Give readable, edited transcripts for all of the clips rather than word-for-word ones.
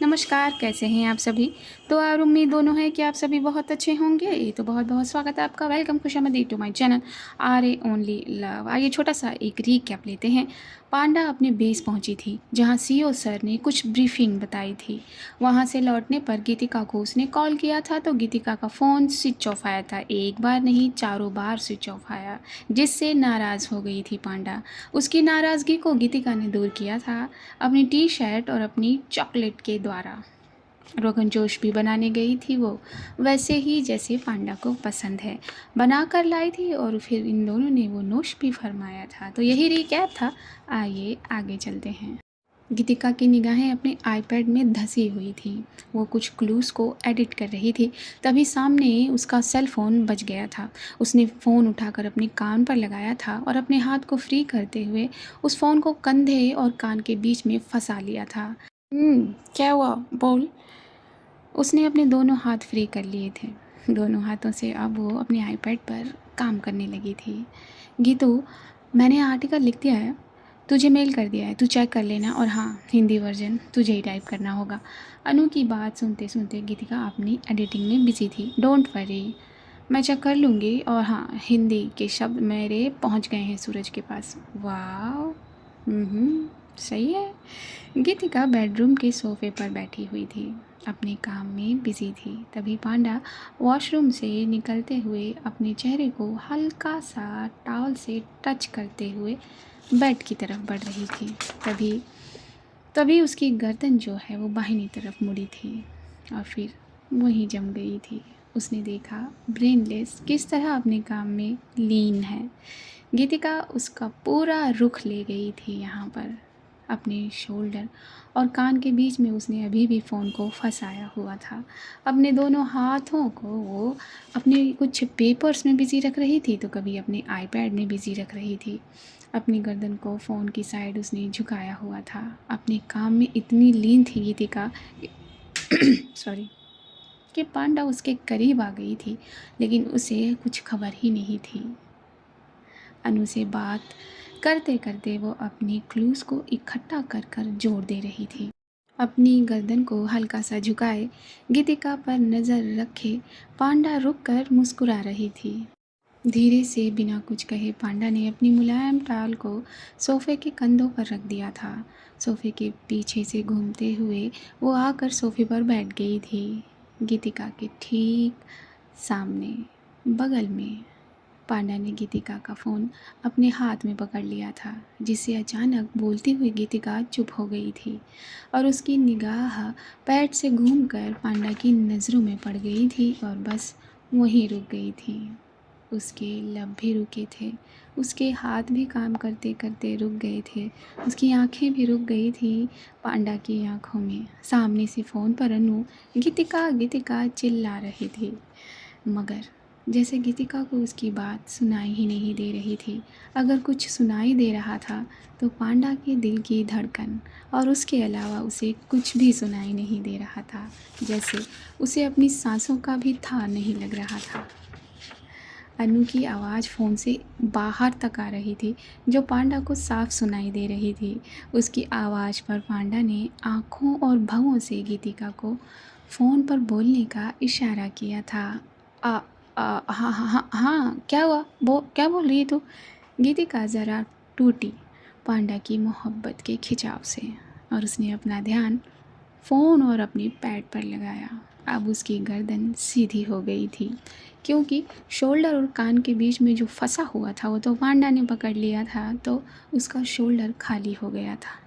नमस्कार, कैसे हैं आप सभी? तो और उम्मीद दोनों है कि आप सभी बहुत अच्छे होंगे। तो बहुत-बहुत स्वागत है आपका, वेलकम खुशामदीद to my channel RA only love. आइए छोटा-सा एक रीकैप लेते हैं। पांडा अपने बेस पहुंची थी, जहां सीईओ सर ने कुछ ब्रीफिंग बताई थी। वहां से लौटने पर गीतिका को उसने कॉल किया था, तो गीतिका का फ़ोन स्विच ऑफ आया था। एक बार नहीं, चारों बार स्विच ऑफ आया, जिससे नाराज़ हो गई थी पांडा। उसकी नाराज़गी को गीतिका ने दूर किया था अपनी टी शर्ट और अपनी चॉकलेट के द्वारा। रोगन जोश भी बनाने गई थी वो, वैसे ही जैसे पांडा को पसंद है, बना कर लाई थी और फिर इन दोनों ने वो नोश भी फरमाया था। तो यही रिकैप था। आइए आगे चलते हैं। गीतिका की निगाहें अपने आईपैड में धंसी हुई थी। वो कुछ क्लूज़ को एडिट कर रही थी, तभी सामने उसका सेल फ़ोन बज गया था। उसने फ़ोन उठाकर अपने कान पर लगाया था और अपने हाथ को फ्री करते हुए उस फ़ोन को कंधे और कान के बीच में फंसा लिया था। क्या हुआ, बोल। उसने अपने दोनों हाथ फ्री कर लिए थे। दोनों हाथों से अब वो अपने आईपैड पर काम करने लगी थी। गीतू, मैंने आर्टिकल लिख दिया है, तुझे मेल कर दिया है, तू चेक कर लेना। और हाँ, हिंदी वर्जन तुझे ही टाइप करना होगा। अनु की बात सुनते सुनते गीतिका अपनी एडिटिंग में बिजी थी। डोंट वरी, मैं चेक कर लूँगी। और हाँ, हिंदी के शब्द मेरे पहुँच गए हैं सूरज के पास। वाह, सही है। गीतिका बेडरूम के सोफे पर बैठी हुई थी, अपने काम में बिजी थी। तभी पांडा वॉशरूम से निकलते हुए अपने चेहरे को हल्का सा टॉवल से टच करते हुए बेड की तरफ बढ़ रही थी। तभी तभी उसकी गर्दन जो है वो बाहिनी तरफ मुड़ी थी और फिर वहीं जम गई थी। उसने देखा ब्रेनलेस किस तरह अपने काम में लीन है। गीतिका उसका पूरा रुख ले गई थी यहाँ पर। अपने शोल्डर और कान के बीच में उसने अभी भी फ़ोन को फंसाया हुआ था। अपने दोनों हाथों को वो अपने कुछ पेपर्स में बिज़ी रख रही थी, तो कभी अपने आईपैड में बिज़ी रख रही थी। अपनी गर्दन को फ़ोन की साइड उसने झुकाया हुआ था। अपने काम में इतनी लीन थी गीतिका सॉरी कि पांडा उसके करीब आ गई थी, लेकिन उसे कुछ खबर ही नहीं थी। अनु से बात करते करते वो अपनी क्लूज़ को इकट्ठा कर कर जोड़ दे रही थी। अपनी गर्दन को हल्का सा झुकाए गीतिका पर नज़र रखे पांडा रुक कर मुस्कुरा रही थी। धीरे से बिना कुछ कहे पांडा ने अपनी मुलायम टाल को सोफे के कंधों पर रख दिया था। सोफे के पीछे से घूमते हुए वो आकर सोफे पर बैठ गई थी, गीतिका के ठीक सामने, बगल में। पांडा ने गीतिका का फ़ोन अपने हाथ में पकड़ लिया था, जिससे अचानक बोलती हुई गीतिका चुप हो गई थी और उसकी निगाह पैर से घूमकर पांडा की नज़रों में पड़ गई थी और बस वहीं रुक गई थी। उसके लब भी रुके थे, उसके हाथ भी काम करते करते रुक गए थे, उसकी आंखें भी रुक गई थी पांडा की आंखों में। सामने से फ़ोन पर अनु गीतिका गीतिका चिल्ला रही थी, मगर जैसे गीतिका को उसकी बात सुनाई ही नहीं दे रही थी। अगर कुछ सुनाई दे रहा था तो पांडा के दिल की धड़कन, और उसके अलावा उसे कुछ भी सुनाई नहीं दे रहा था। जैसे उसे अपनी सांसों का भी था नहीं लग रहा था। अनु की आवाज़ फ़ोन से बाहर तक आ रही थी, जो पांडा को साफ सुनाई दे रही थी। उसकी आवाज़ पर पांडा ने आँखों और भौं से गीतिका को फ़ोन पर बोलने का इशारा किया था। आ, हाँ हाँ हाँ हाँ, क्या हुआ, क्या बोल रही है तू? गीतिका ज़रा टूटी पांडा की मोहब्बत के खिंचाव से, और उसने अपना ध्यान फ़ोन और अपने पैड पर लगाया। अब उसकी गर्दन सीधी हो गई थी, क्योंकि शोल्डर और कान के बीच में जो फंसा हुआ था वो तो पांडा ने पकड़ लिया था, तो उसका शोल्डर खाली हो गया था।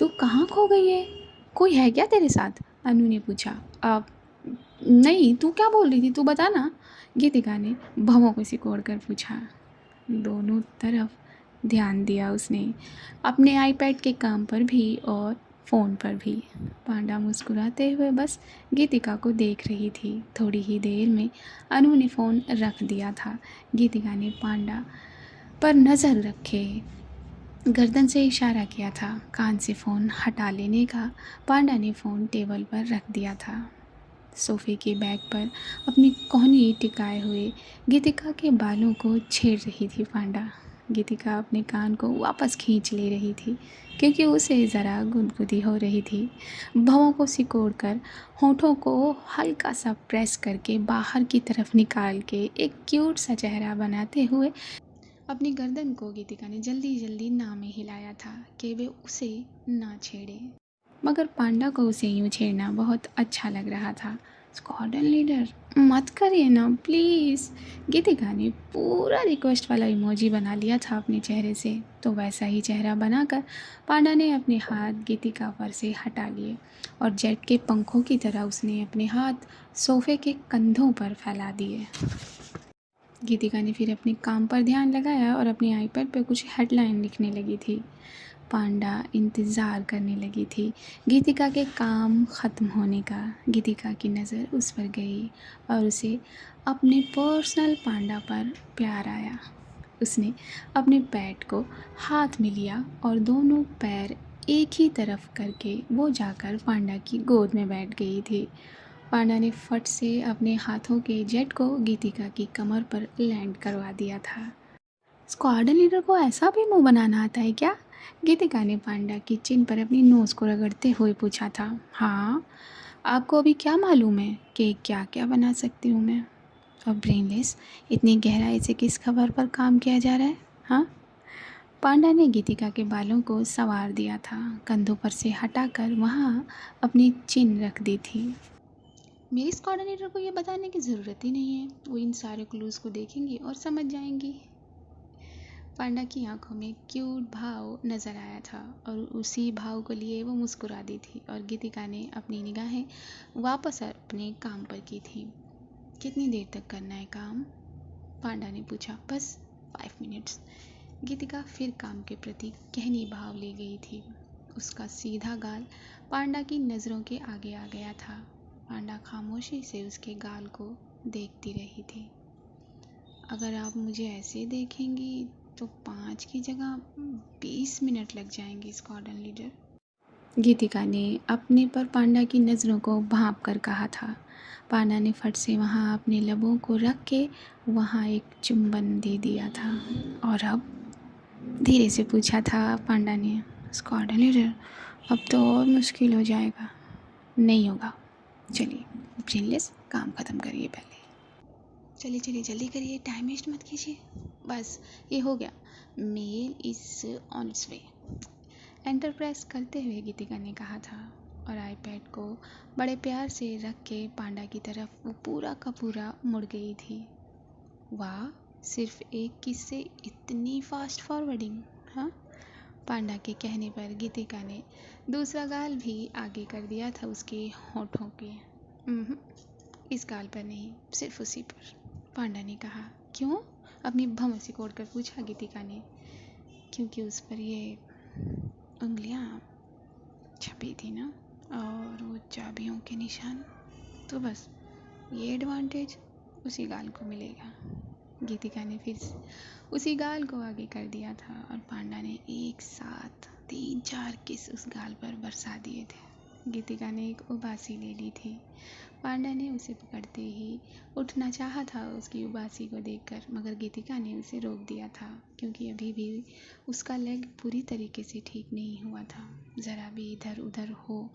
तू कहाँ खो गई है? कोई है क्या तेरे साथ? अनु ने पूछा। अब नहीं, तू क्या बोल रही थी, तू बता ना, गीतिका ने भवों को सिकोड़ कर पूछा। दोनों तरफ ध्यान दिया उसने, अपने आईपैड के काम पर भी और फ़ोन पर भी। पांडा मुस्कुराते हुए बस गीतिका को देख रही थी। थोड़ी ही देर में अनु ने फ़ोन रख दिया था। गीतिका ने पांडा पर नज़र रखे गर्दन से इशारा किया था कान से फ़ोन हटा लेने का। पांडा ने फ़ोन टेबल पर रख दिया था। सोफे के बैग पर अपनी कोहनी टिकाए हुए गीतिका के बालों को छेड़ रही थी पांडा। गीतिका अपने कान को वापस खींच ले रही थी। क्योंकि उसे ज़रा गुदगुदी हो रही थी। भौं को सिकोड़कर होठों को हल्का सा प्रेस करके बाहर की तरफ निकाल के एक क्यूट सा चेहरा बनाते हुए अपनी गर्दन को गीतिका ने जल्दी जल्दी ना में हिलाया था कि वे उसे ना छेड़े। मगर पांडा को उसे यूं छेड़ना बहुत अच्छा लग रहा था। स्क्वाड्रन लीडर, मत करिए ना प्लीज़। गीतिका ने पूरा रिक्वेस्ट वाला इमोजी बना लिया था अपने चेहरे से। तो वैसा ही चेहरा बनाकर पांडा ने अपने हाथ गीतिका पर से हटा लिए और जेट के पंखों की तरह उसने अपने हाथ सोफे के कंधों पर फैला दिए। गीतिका ने फिर अपने काम पर ध्यान लगाया और अपने आईपैड पर कुछ हेडलाइन लिखने लगी थी। पांडा इंतज़ार करने लगी थी गीतिका के काम ख़त्म होने का। गीतिका की नज़र उस पर गई और उसे अपने पर्सनल पांडा पर प्यार आया। उसने अपने पैट को हाथ में लिया और दोनों पैर एक ही तरफ करके वो जाकर पांडा की गोद में बैठ गई थी। पांडा ने फट से अपने हाथों के जेट को गीतिका की कमर पर लैंड करवा दिया था। स्क्वाड्रन लीडर को ऐसा भी मुंह बनाना आता है क्या? गीतिका ने पांडा की चिन पर अपनी नोज़ को रगड़ते हुए पूछा था। हाँ, आपको अभी क्या मालूम है कि क्या क्या बना सकती हूँ मैं? और ब्रेनलेस, इतनी गहराई से किस खबर पर काम किया जा रहा है? हाँ, पांडा ने गीतिका के बालों को संवार दिया था, कंधों पर से हटाकर वहाँ अपनी चिन रख दी थी। मेरी स्क्वाड्रन लीडर को ये बताने की ज़रूरत ही नहीं है, वो इन सारे क्लूज़ को देखेंगी और समझ जाएंगी। पांडा की आंखों में क्यूट भाव नज़र आया था और उसी भाव को लिए वो मुस्कुरा दी थी और गीतिका ने अपनी निगाहें वापस अपने काम पर की थी। कितनी देर तक करना है काम? पांडा ने पूछा। बस 5 मिनट्स। गीतिका फिर काम के प्रति गहनी भाव ले गई थी। उसका सीधा गाल पांडा की नज़रों के आगे आ गया था। पांडा खामोशी से उसके गाल को देखती रही थी। अगर आप मुझे ऐसे देखेंगी तो 5 की जगह 20 मिनट लग जाएंगे स्क्वाड्रन लीडर। गीतिका ने अपने पर पांडा की नज़रों को भांप कर कहा था। पांडा ने फट से वहाँ अपने लबों को रख के वहाँ एक चुंबन दे दिया था। और अब? धीरे से पूछा था पांडा ने। स्क्वाड्रन लीडर, अब तो और मुश्किल हो जाएगा। नहीं होगा, चलिए ब्रेनलेस, काम ख़त्म करिए पहले। चलिए चलिए जल्दी करिए, टाइम वेस्ट मत कीजिए। बस ये हो गया, mail is on it's way. Enter press करते हुए गीतिका ने कहा था और आईपैड को बड़े प्यार से रख के पांडा की तरफ वो पूरा का पूरा मुड़ गई थी। वाह, सिर्फ एक किस से इतनी फास्ट फॉरवर्डिंग? हाँ, पांडा के कहने पर गीतिका ने दूसरा गाल भी आगे कर दिया था उसके होठों के। इस गाल पर नहीं, सिर्फ उसी पर, पांडा ने कहा। क्यों? अपनी भौं सिकोड़ कर पूछा गीतिका ने। क्योंकि उस पर ये उंगलियां छपी थी ना, और वो चाबियों के निशान, तो बस ये एडवांटेज उसी गाल को मिलेगा। गीतिका ने फिर उसी गाल को आगे कर दिया था और पांडा ने एक साथ 3-4 किस उस गाल पर बरसा दिए थे। गीतिका ने एक उबासी ले ली थी। पांडा ने उसे पकड़ते ही उठना चाहा था उसकी उबासी को देखकर, मगर गीतिका ने उसे रोक दिया था क्योंकि अभी भी उसका लेग पूरी तरीके से ठीक नहीं हुआ था। ज़रा भी इधर उधर हो,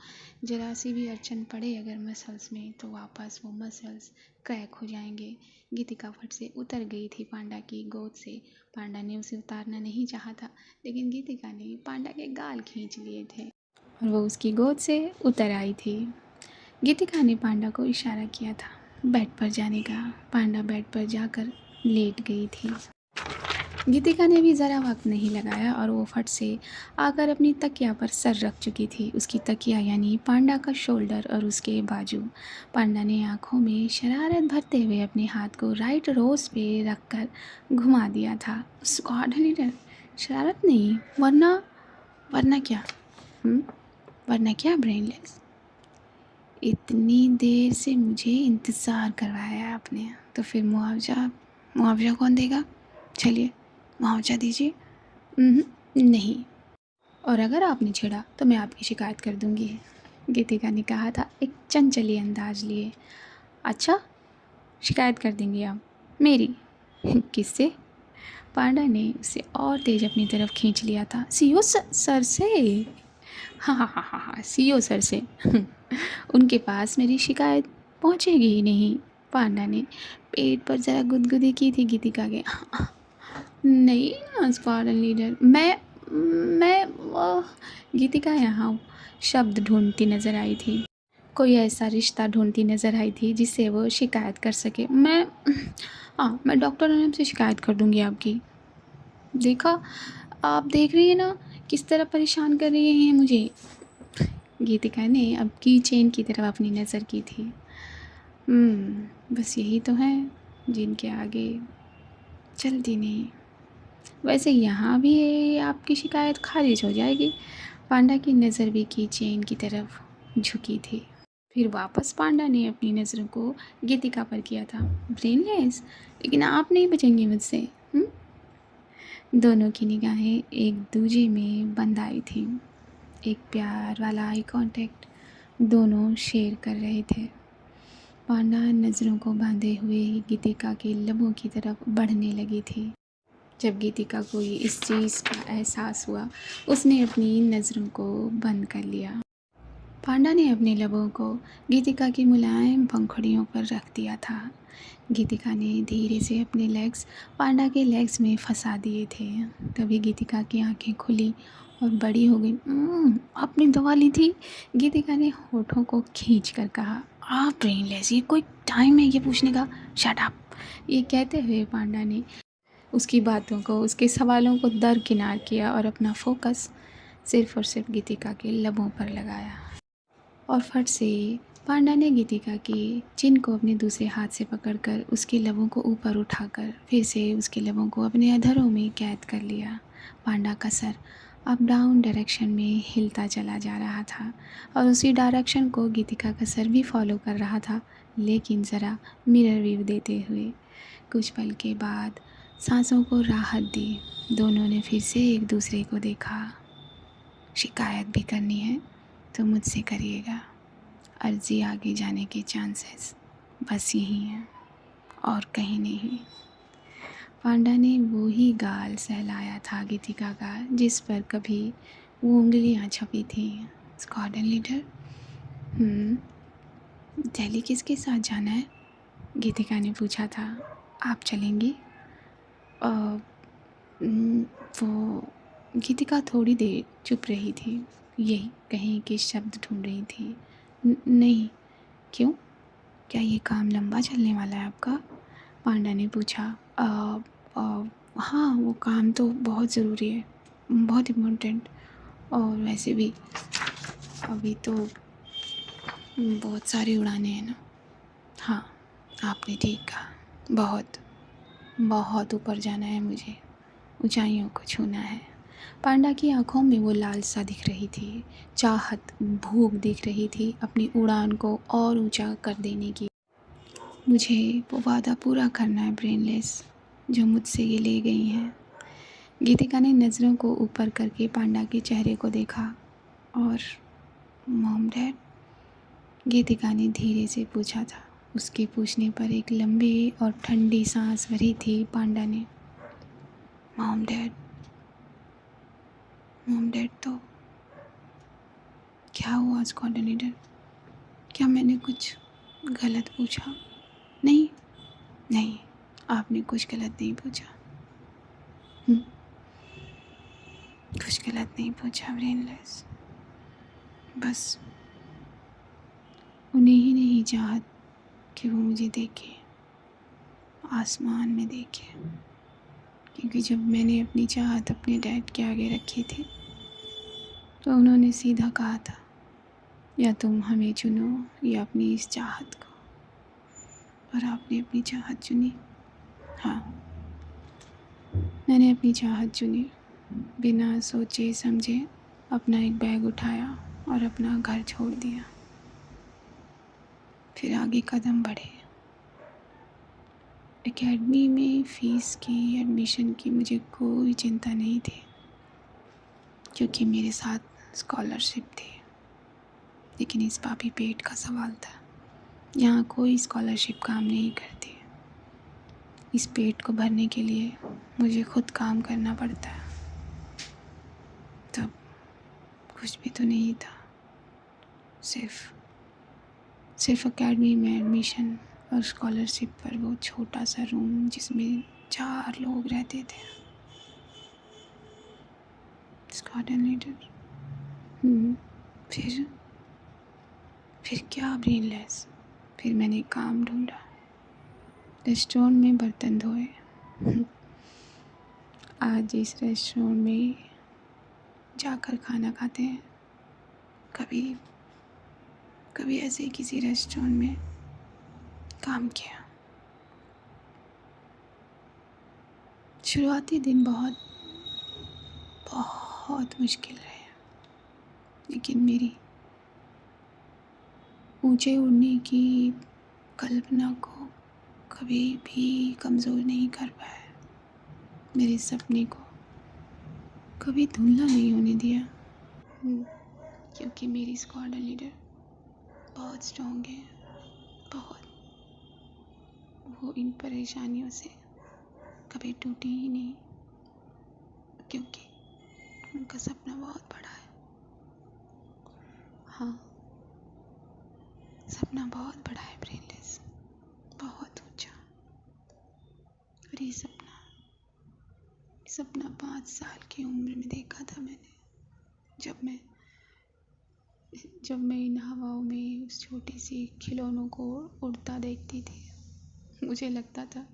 ज़रा सी भी अड़चन पड़े अगर मसल्स में, तो वापस वो मसल्स क्रैक हो जाएंगे। गीतिका फट से उतर गई थी पांडा की गोद से। पांडा ने उसे उतारना नहीं चाहा था, लेकिन गीतिका ने पांडा के गाल खींच लिए थे और वो उसकी गोद से उतर आई थी। गीतिका ने पांडा को इशारा किया था बेड पर जाने का। पांडा बेड पर जाकर लेट गई थी। गीतिका ने भी ज़रा वक्त नहीं लगाया और वो फट से आकर अपनी तकिया पर सर रख चुकी थी। उसकी तकिया यानी पांडा का शोल्डर और उसके बाजू। पांडा ने आंखों में शरारत भरते हुए अपने हाथ को राइट रोज़ पे रखकर घुमा दिया था। स्क्वाड्रन लीडर, शरारत नहीं, वरना क्या? वरना क्या ब्रेनलेस? इतनी देर से मुझे इंतज़ार करवाया आपने, तो फिर मुआवजा कौन देगा? चलिए मुआवजा दीजिए। नहीं, और अगर आपने छेड़ा तो मैं आपकी शिकायत कर दूंगी, गीतिका ने कहा था एक चंचली अंदाज लिए। अच्छा, शिकायत कर देंगे आप मेरी? किससे? पांडा ने उसे और तेज अपनी तरफ खींच लिया था। सीईओ सर से? हाँ हाँ हाँ हाँ हाँ, सीईओ सर से। उनके पास मेरी शिकायत पहुंचेगी ही नहीं। पांडा ने पेट पर जरा गुदगुदी की थी गीतिका के। नहीं स्क्वाडन लीडर, मैं गीतिका यहाँ शब्द ढूंढती नजर आई थी। कोई ऐसा रिश्ता ढूंढती नजर आई थी जिससे वो शिकायत कर सके। मैं डॉक्टर अनम से शिकायत कर दूंगी आपकी। देखा, आप देख रही है ना किस तरह परेशान कर रही हैं मुझे। गीतिका ने अब की चेन की तरफ अपनी नज़र की थी। बस यही तो है जिनके आगे चलती नहीं। वैसे यहाँ भी आपकी शिकायत खारिज हो जाएगी। पांडा की नज़र भी की चेन की तरफ झुकी थी। फिर वापस पांडा ने अपनी नज़रों को गीतिका पर किया था। ब्रेनलेस, लेकिन आप नहीं बचेंगी मुझसे। दोनों की निगाहें एक दूजे में बंद आई थी। एक प्यार वाला आई कांटेक्ट दोनों शेयर कर रहे थे। पांडा नज़रों को बांधे हुए ही गीतिका के लबों की तरफ बढ़ने लगी थी। जब गीतिका को इस चीज़ का एहसास हुआ, उसने अपनी नज़रों को बंद कर लिया। पांडा ने अपने लबों को गीतिका की मुलायम पंखुड़ियों पर रख दिया था। गीतिका ने धीरे से अपने लेग्स पांडा के लेग्स में फंसा दिए थे। तभी गीतिका की आंखें खुली और बड़ी हो गई। आपने दवा ली थी? गीतिका ने होठों को खींच कर कहा। आप ब्रेनलेस, ये कोई टाइम है ये पूछने का? Shut up. ये कहते हुए पांडा ने उसकी बातों को, उसके सवालों को दरकिनार किया और अपना फोकस सिर्फ और सिर्फ गीतिका के लबों पर लगाया। और फट से पांडा ने गीतिका के चिन को अपने दूसरे हाथ से पकड़कर उसके लबों को ऊपर उठाकर फिर से उसके लबों को अपने अधरों में कैद कर लिया। पांडा का सर अप डाउन डायरेक्शन में हिलता चला जा रहा था और उसी डायरेक्शन को गीतिका का सर भी फॉलो कर रहा था, लेकिन ज़रा मिरर व्यू देते हुए। कुछ पल के बाद सांसों को राहत दी। दोनों ने फिर से एक दूसरे को देखा। शिकायत भी करनी है तो मुझसे करिएगा। अर्जी आगे जाने के चांसेस बस यही हैं और कहीं नहीं। पांडा ने वो ही गाल सहलाया था गीतिका का जिस पर कभी वो उंगलियां छपी थी। स्क्वाड्रन लीडर, दिल्ली किसके साथ जाना है? गीतिका ने पूछा था। आप चलेंगी? वो गीतिका थोड़ी देर चुप रही थी, यही कहीं के शब्द ढूंढ रही थी। नहीं। क्यों? क्या ये काम लंबा चलने वाला है आपका? पांडा ने पूछा। हाँ, वो काम तो बहुत ज़रूरी है, बहुत इम्पोर्टेंट। और वैसे भी अभी तो बहुत सारी उड़ानें हैं ना। हाँ, आपने ठीक कहा। बहुत बहुत ऊपर जाना है मुझे, ऊंचाइयों को छूना है। पांडा की आंखों में वो लालसा दिख रही थी, चाहत, भूख दिख रही थी अपनी उड़ान को और ऊंचा कर देने की। मुझे वो वादा पूरा करना है ब्रेनलेस, जो मुझसे ये ले गई हैं। गीतिका ने नज़रों को ऊपर करके पांडा के चेहरे को देखा। और मॉम डैड? गीतिका ने धीरे से पूछा था। उसके पूछने पर एक लंबी और ठंडी सांस भरी थी पांडा ने। मॉम डैड तो क्या हुआ स्क्वाड्रन लीडर? क्या मैंने कुछ गलत पूछा? नहीं, आपने कुछ गलत नहीं पूछा। कुछ गलत नहीं पूछा ब्रेनलेस। बस उन्हें ही नहीं चाहत कि वो मुझे देखे, आसमान में देखे। क्योंकि जब मैंने अपनी चाहत अपने डैड के आगे रखी थी तो उन्होंने सीधा कहा था, या तुम हमें चुनो या अपनी इस चाहत को। और आपने अपनी चाहत चुनी। हाँ, मैंने अपनी चाहत चुनी। बिना सोचे समझे अपना एक बैग उठाया और अपना घर छोड़ दिया। फिर आगे कदम बढ़े। एकेडमी में फ़ीस की, एडमिशन की मुझे कोई चिंता नहीं थी, क्योंकि मेरे साथ स्कॉलरशिप थी। लेकिन इस पापी पेट का सवाल था। यहाँ कोई स्कॉलरशिप काम नहीं करती। इस पेट को भरने के लिए मुझे खुद काम करना पड़ता है। तब कुछ भी तो नहीं था, सिर्फ एकेडमी में एडमिशन और स्कॉलरशिप पर वो छोटा सा रूम जिसमें 4 लोग रहते थे। कोऑर्डिनेटर। फिर क्या ब्रेनलेस। फिर मैंने काम ढूंढा, रेस्टोरेंट में बर्तन धोए। आज इस रेस्टोरेंट में जाकर खाना खाते हैं। कभी ऐसे किसी रेस्टोरेंट में काम किया। शुरुआती दिन बहुत बहुत मुश्किल रहे, लेकिन मेरी ऊंचे उड़ने की कल्पना को कभी भी कमज़ोर नहीं कर पाया। मेरे सपने को कभी धुंधला नहीं होने दिया। क्योंकि मेरी स्क्वाड लीडर बहुत स्ट्रॉन्ग है, बहुत। वो इन परेशानियों से कभी टूटी ही नहीं, क्योंकि उनका सपना बहुत बड़ा है। हाँ, सपना बहुत बड़ा है ब्रेनलेस, बहुत ऊंचा। और ये सपना 5 साल की उम्र में देखा था मैंने, जब मैं इन हवाओं में उस छोटी सी खिलौनों को उड़ता देखती थी। मुझे लगता था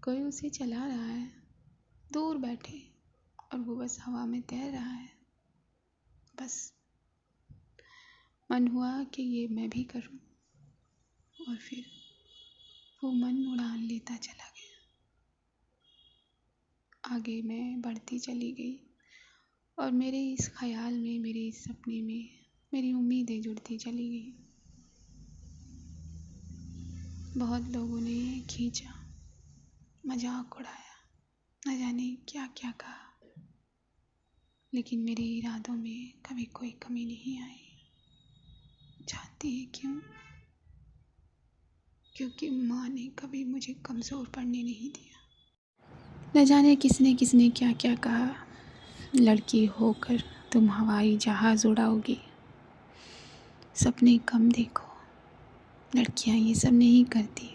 कोई उसे चला रहा है, दूर बैठे, और वो बस हवा में तैर रहा है। बस मन हुआ कि ये मैं भी करूं, और फिर वो मन उड़ान लेता चला गया। आगे मैं बढ़ती चली गई, और मेरे इस ख्याल में, मेरे इस सपने में मेरी उम्मीदें जुड़ती चली गई। बहुत लोगों ने खींचा, मजाक उड़ाया, न जाने क्या क्या कहा, लेकिन मेरे इरादों में कभी कोई कमी नहीं आई। जानती है क्यों? क्योंकि माँ ने कभी मुझे कमज़ोर पड़ने नहीं दिया। न जाने किसने क्या क्या कहा, लड़की होकर तुम हवाई जहाज़ उड़ाओगी, सपने कम देखो, लड़कियां ये सब नहीं करती।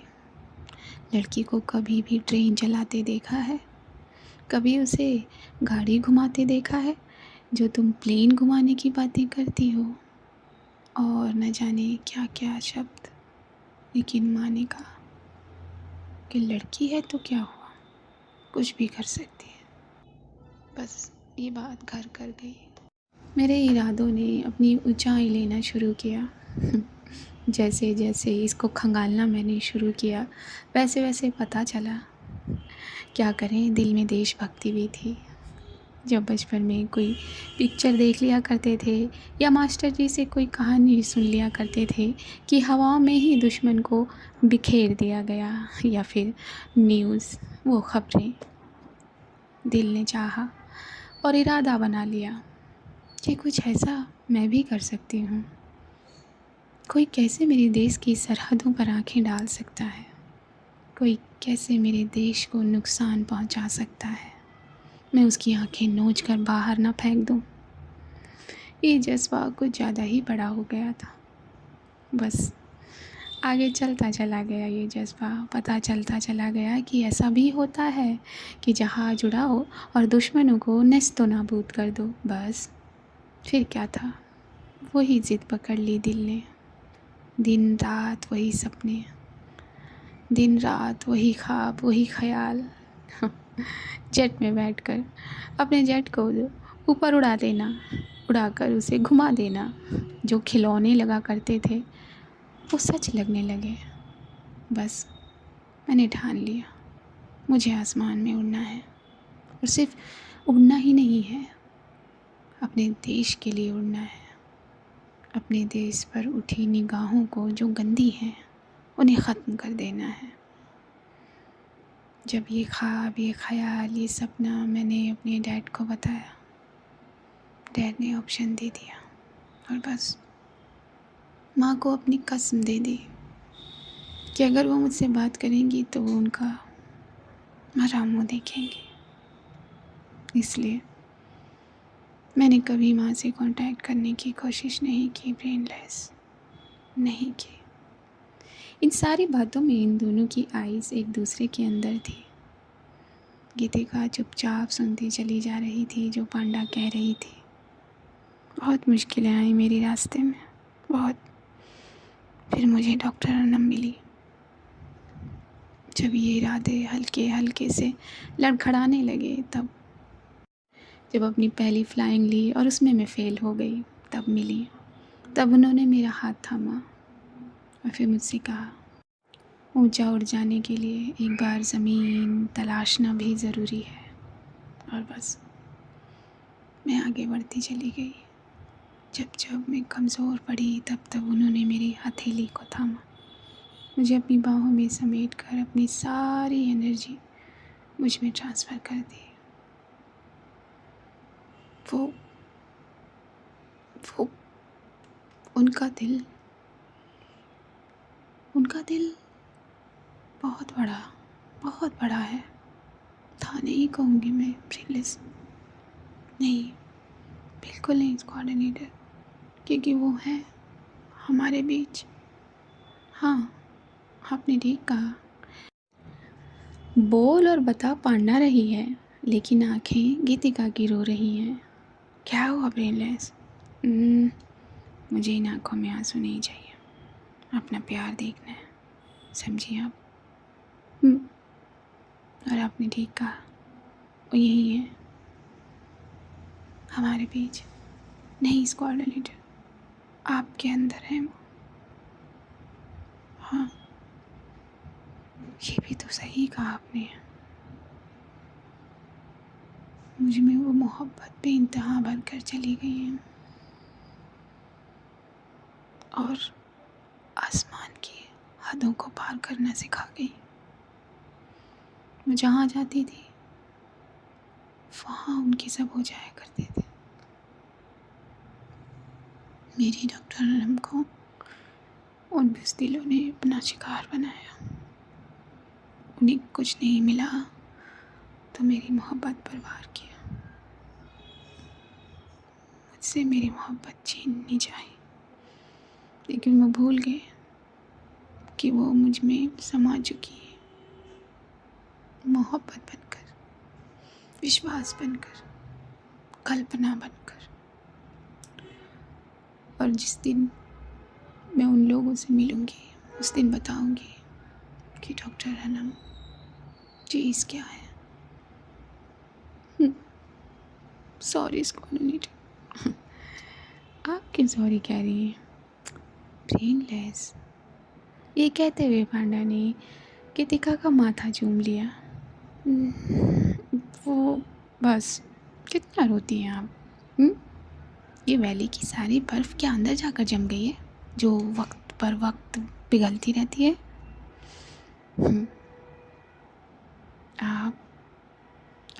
लड़की को कभी भी ट्रेन चलाते देखा है? कभी उसे गाड़ी घुमाते देखा है जो तुम प्लेन घुमाने की बातें करती हो? और न जाने क्या क्या शब्द। लेकिन माँ ने कहा कि लड़की है तो क्या हुआ, कुछ भी कर सकती है। बस ये बात घर कर गई। मेरे इरादों ने अपनी ऊंचाई लेना शुरू किया। जैसे जैसे इसको खंगालना मैंने शुरू किया, वैसे वैसे पता चला। क्या करें, दिल में देशभक्ति भी थी। जब बचपन में कोई पिक्चर देख लिया करते थे, या मास्टर जी से कोई कहानी सुन लिया करते थे कि हवा में ही दुश्मन को बिखेर दिया गया, या फिर न्यूज़, वो खबरें, दिल ने चाहा और इरादा बना लिया कि कुछ ऐसा मैं भी कर सकती हूँ। कोई कैसे मेरे देश की सरहदों पर आंखें डाल सकता है, कोई कैसे मेरे देश को नुकसान पहुंचा सकता है, मैं उसकी आंखें नोच कर बाहर ना फेंक दूं। ये जज्बा कुछ ज़्यादा ही बड़ा हो गया था। बस आगे चलता चला गया ये जज्बा, पता चलता चला गया कि ऐसा भी होता है कि जहाज उड़ाओ और दुश्मनों को नेस्तो नाबूद कर दो। बस फिर क्या था, वही ज़िद पकड़ ली दिल ने। दिन रात वही सपने, दिन रात वही ख्वाब, वही ख्याल। जेट में बैठकर अपने जेट को ऊपर उड़ा देना, उड़ाकर उसे घुमा देना। जो खिलौने लगा करते थे वो सच लगने लगे। बस मैंने ठान लिया, मुझे आसमान में उड़ना है। और सिर्फ उड़ना ही नहीं है, अपने देश के लिए उड़ना है। अपने देश पर उठी निगाहों को जो गंदी हैं उन्हें ख़त्म कर देना है। जब ये ख्वाब, ये ख्याल, ये सपना मैंने अपने डैड को बताया, डैड ने ऑप्शन दे दिया, और बस माँ को अपनी कसम दे दी कि अगर वो मुझसे बात करेंगी तो वो उनका मरा मुँह देखेंगे। इसलिए मैंने कभी माँ से कांटेक्ट करने की कोशिश नहीं की, ब्रेनलेस नहीं की। इन सारी बातों में इन दोनों की आइज़ एक दूसरे के अंदर थी। गीतिका चुपचाप सुनती चली जा रही थी जो पांडा कह रही थी। बहुत मुश्किलें आई मेरे रास्ते में, बहुत। फिर मुझे डॉक्टर अनम मिली। जब ये इरादे हल्के हल्के से लड़खड़ाने लगे, तब जब अपनी पहली फ्लाइंग ली और उसमें मैं फ़ेल हो गई, तब मिली। तब उन्होंने मेरा हाथ थामा और फिर मुझसे कहा, ऊंचा उड़ जाने के लिए एक बार ज़मीन तलाशना भी ज़रूरी है। और बस मैं आगे बढ़ती चली गई। जब जब मैं कमज़ोर पड़ी, तब तब उन्होंने मेरी हथेली को थामा, मुझे अपनी बाहों में समेट कर अपनी सारी एनर्जी मुझ में ट्रांसफ़र कर दी। वो उनका दिल बहुत बड़ा है। था नहीं कहूँगी मैं, ब्रेनलेस नहीं, बिल्कुल नहीं कोऑर्डिनेटर, क्योंकि वो है हमारे बीच। हाँ, आपने ठीक कहा। बोल और बता पांडा रही है, लेकिन आंखें गीतिका की रो रही हैं। क्या हुआ ब्रेनलेस? मुझे इन आँखों में आंसू नहीं चाहिए, अपना प्यार देखना है, समझिए आप। और आपने ठीक कहा, वो यही है हमारे बीच। नहीं कोऑर्डिनेटर, आपके अंदर है वो। हाँ, ये भी तो सही कहा आपने। मुझ में वो मोहब्बत बेइंतहा भर कर चली गई है और आसमान की हदों को पार करना सिखा गई। मैं जहाँ जाती थी वहाँ उनके सब हो जाया करते थे। मेरी डॉक्टर अनम को उन बुज़दिलों ने अपना शिकार बनाया। उन्हें कुछ नहीं मिला तो मेरी मोहब्बत पर वार किया। मुझसे मेरी मोहब्बत छीन नहीं जाए, लेकिन वो भूल गए कि वो मुझ में समा चुकी है। मोहब्बत बनकर, विश्वास बनकर, कल्पना बनकर। और जिस दिन मैं उन लोगों से मिलूँगी, उस दिन बताऊँगी कि डॉक्टर अनम चीज़ क्या है। Sorry coordinator. आप क्यों सॉरी कह रही हैं? ब्रेनलेस, ये कहते हुए पांडा ने गीतिका का माथा चूम लिया। वो बस, कितना रोती हैं आप? ये वैली की सारी बर्फ़ क्या अंदर जाकर जम गई है, जो वक्त पर वक्त पिघलती रहती है?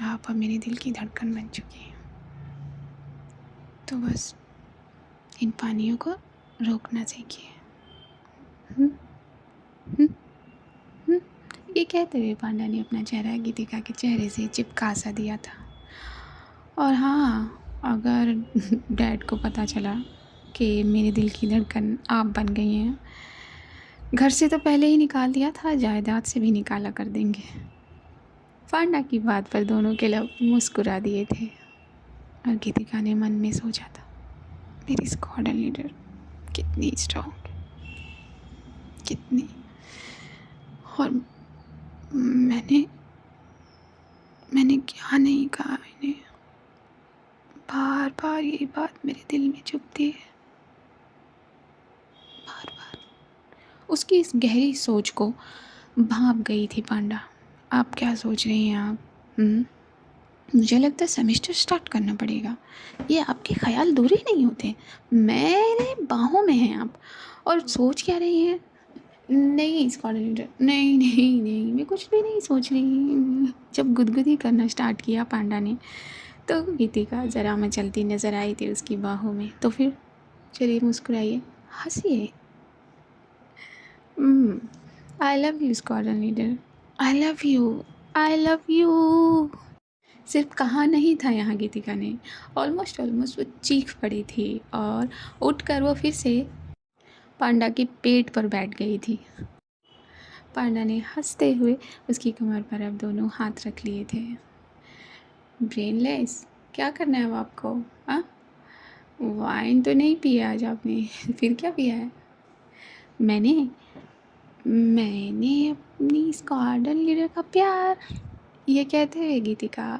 आप अब मेरे दिल की धड़कन बन चुकी हैं। तो बस इन पानियों को रोकना सीखिए। ये कहते हुए पांडा ने अपना चेहरा गीतिका के चेहरे से चिपका सा दिया था। और हाँ, अगर डैड को पता चला कि मेरे दिल की धड़कन आप बन गई हैं, घर से तो पहले ही निकाल दिया था, जायदाद से भी निकाला कर देंगे। पांडा की बात पर दोनों के लब मुस्कुरा दिए थे और गीतिका ने मन में सोचा था, मेरी स्क्वाड लीडर कितनी स्ट्रॉन्ग, कितनी। और मैंने क्या नहीं कहा इन्हें। बार बार ये बात मेरे दिल में चुभती है, बार बार। उसकी इस गहरी सोच को भांप गई थी पांडा। आप क्या सोच रही हैं आप? मुझे लगता है सेमेस्टर स्टार्ट करना पड़ेगा। ये आपके ख्याल दूर ही नहीं होते, मेरे बाहों में हैं आप। और सोच क्या रही हैं? नहीं कोऑर्डिनेटर, नहीं नहीं नहीं, मैं कुछ भी नहीं सोच रही। जब गुदगुदी करना स्टार्ट किया पांडा ने, तो गीतिका ज़रा मचलती नज़र आई थी उसकी बाहों में। तो फिर चलिए मुस्कुराइए, हंसिए। I love you coordinator, I love you. I love you. सिर्फ कहा नहीं था यहाँ गीतिका ने, ऑलमोस्ट ऑलमोस्ट वो चीख पड़ी थी और उठकर वो फिर से पांडा के पेट पर बैठ गई थी। पांडा ने हंसते हुए उसकी कमर पर अब दोनों हाथ रख लिए थे। ब्रेनलेस, क्या करना है अब आपको? हाँ, वाइन तो नहीं पिया आज आपने फिर क्या पिया है? मैंने मैंने अपनी स्क्वाड्रन लीडर का प्यार, ये कहते हुए गीतिका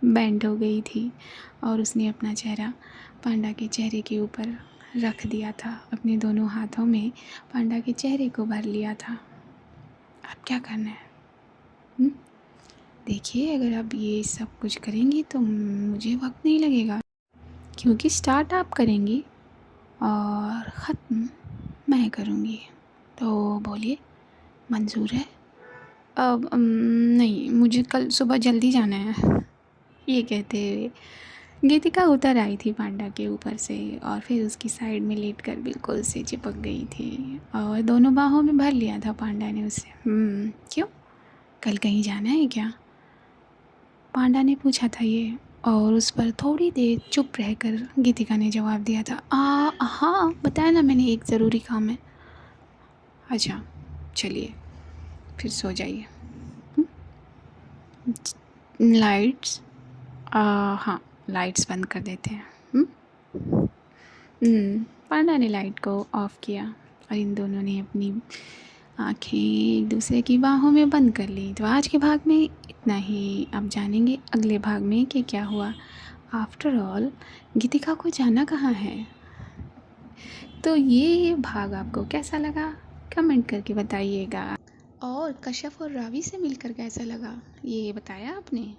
बैंड हो गई थी और उसने अपना चेहरा पांडा के चेहरे के ऊपर रख दिया था। अपने दोनों हाथों में पांडा के चेहरे को भर लिया था। अब क्या करना है? देखिए, अगर आप ये सब कुछ करेंगी तो मुझे वक्त नहीं लगेगा, क्योंकि स्टार्ट आप करेंगी और ख़त्म मैं करूँगी। तो बोलिए, मंजूर है? अब नहीं, मुझे कल सुबह जल्दी जाना है। ये कहते हुए गीतिका उतर आई थी पांडा के ऊपर से और फिर उसकी साइड में लेटकर बिल्कुल से चिपक गई थी और दोनों बाहों में भर लिया था पांडा ने उसे। क्यों, कल कहीं जाना है क्या? पांडा ने पूछा था ये, और उस पर थोड़ी देर चुप रहकर गीतिका ने जवाब दिया था, हाँ बताया ना मैंने, एक ज़रूरी काम है। अच्छा चलिए, फिर सो जाइए। लाइट्स, हाँ लाइट्स बंद कर देते हैं। पांडा ने लाइट को ऑफ़ किया और इन दोनों ने अपनी आँखें एक दूसरे की बाहों में बंद कर ली। तो आज के भाग में इतना ही। अब जानेंगे अगले भाग में कि क्या हुआ। आफ्टर ऑल गीतिका को जाना कहाँ है? तो ये भाग आपको कैसा लगा, कमेंट करके बताइएगा। और कश्यप और रावी से मिलकर कैसा लगा, ये बताया आपने?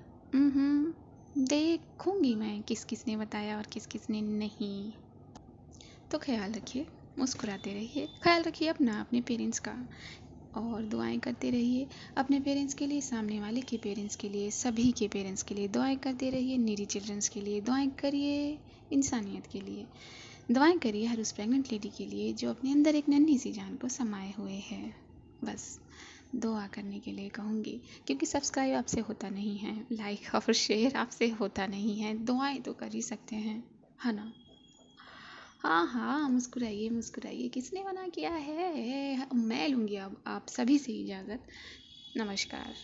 देखूंगी मैं किस किस ने बताया और किस किस ने नहीं। तो ख्याल रखिए, मुस्कुराते रहिए, ख्याल रखिए अपना, अपने पेरेंट्स का, और दुआएं करते रहिए अपने पेरेंट्स के लिए, सामने वाले के पेरेंट्स के लिए, सभी के पेरेंट्स के लिए दुआएं करते रहिए। नीडी चिल्ड्रंस के लिए दुआएं करिए, इंसानियत के लिए दुआएं करिए, हर उस प्रेग्नेंट लेडी के लिए जो अपने अंदर एक नन्ही सी जान को समाये हुए है। बस दुआ करने के लिए कहूँगी, क्योंकि सब्सक्राइब आपसे होता नहीं है, लाइक और शेयर आपसे होता नहीं है, दुआएं तो कर ही सकते हैं, है ना? हाँ हाँ, मुस्कुराइए मुस्कुराइए, किसने मना किया है? मैं लूँगी अब आप सभी से इजाज़त। नमस्कार।